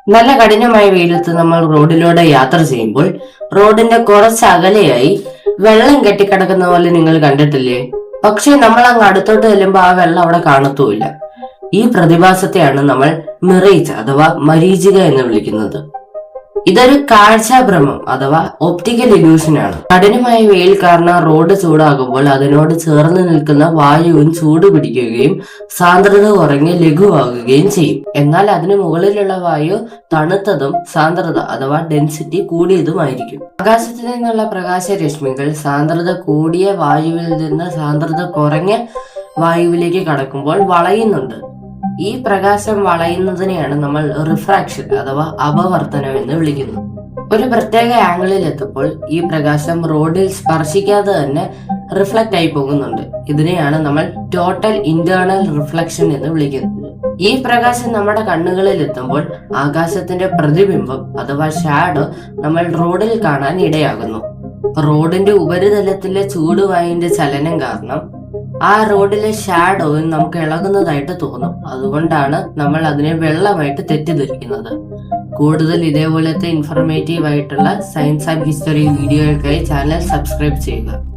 നല്ല കഠിനമായ വെയിലത്ത് നമ്മൾ റോഡിലൂടെ യാത്ര ചെയ്യുമ്പോൾ റോഡിന്റെ കുറച്ച് അകലെയായി വെള്ളം കെട്ടിക്കിടക്കുന്ന പോലെ നിങ്ങൾ കണ്ടിട്ടില്ലേ? പക്ഷെ നമ്മൾ അങ്ങ് അടുത്തോട്ട് ചെല്ലുമ്പോൾ ആ വെള്ളം അവിടെ കാണത്തുമില്ല. ഈ പ്രതിഭാസത്തെയാണ് നമ്മൾ മിറേജ് അഥവാ മരീചിക എന്ന് വിളിക്കുന്നത്. ഇതൊരു കാഴ്ചാഭ്രമം അഥവാ ഒപ്റ്റിക്കൽ ഇല്യൂഷൻ ആണ്. കഠിനമായ വെയിൽ കാരണം റോഡ് ചൂടാകുമ്പോൾ അതിനോട് ചേർന്ന് നിൽക്കുന്ന വായുവും ചൂട് പിടിക്കുകയും സാന്ദ്രത കുറഞ്ഞ് ലഘുവാകുകയും ചെയ്യും. എന്നാൽ അതിന് മുകളിലുള്ള വായു തണുത്തതും സാന്ദ്രത അഥവാ ഡെൻസിറ്റി കൂടിയതുമായിരിക്കും. ആകാശത്തിൽ നിന്നുള്ള പ്രകാശരശ്മികൾ സാന്ദ്രത കൂടിയ വായുവിൽ നിന്ന് സാന്ദ്രത കുറഞ്ഞ വായുവിലേക്ക് കടക്കുമ്പോൾ വളയുന്നുണ്ട്. ഈ പ്രകാശം വളയുന്നതിനെയാണ് നമ്മൾ റിഫ്രാക്ഷൻ അഥവാ അപവർത്തനം എന്ന് വിളിക്കുന്നത്. ഒരു പ്രത്യേക ആംഗിളിൽ എത്തുമ്പോൾ ഈ പ്രകാശം റോഡിൽ സ്പർശിക്കാതെ തന്നെ റിഫ്ലക്റ്റ് ആയി പോകുന്നുണ്ട്. ഇതിനെയാണ് നമ്മൾ ടോട്ടൽ ഇന്റേണൽ റിഫ്ലക്ഷൻ എന്ന് വിളിക്കുന്നത്. ഈ പ്രകാശം നമ്മുടെ കണ്ണുകളിൽ എത്തുമ്പോൾ ആകാശത്തിന്റെ പ്രതിബിംബം അഥവാ ഷാഡോ നമ്മൾ റോഡിൽ കാണാൻ ഇടയാകുന്നു. റോഡിന്റെ ഉപരിതലത്തിലെ ചൂടുവായുവിന്റെ ചലനം കാരണം ആ റോഡിലെ ഷാഡോ നമുക്ക് ഇളകുന്നതായിട്ട് തോന്നും. അതുകൊണ്ടാണ് നമ്മൾ അതിനെ വെള്ളമായിട്ട് തെറ്റിദ്ധരിക്കുന്നത്. കൂടുതൽ ഇതേപോലത്തെ ഇൻഫർമേറ്റീവ് ആയിട്ടുള്ള സയൻസ് ആൻഡ് ഹിസ്റ്ററി വീഡിയോകൾക്കായി ചാനൽ സബ്സ്ക്രൈബ് ചെയ്യുക.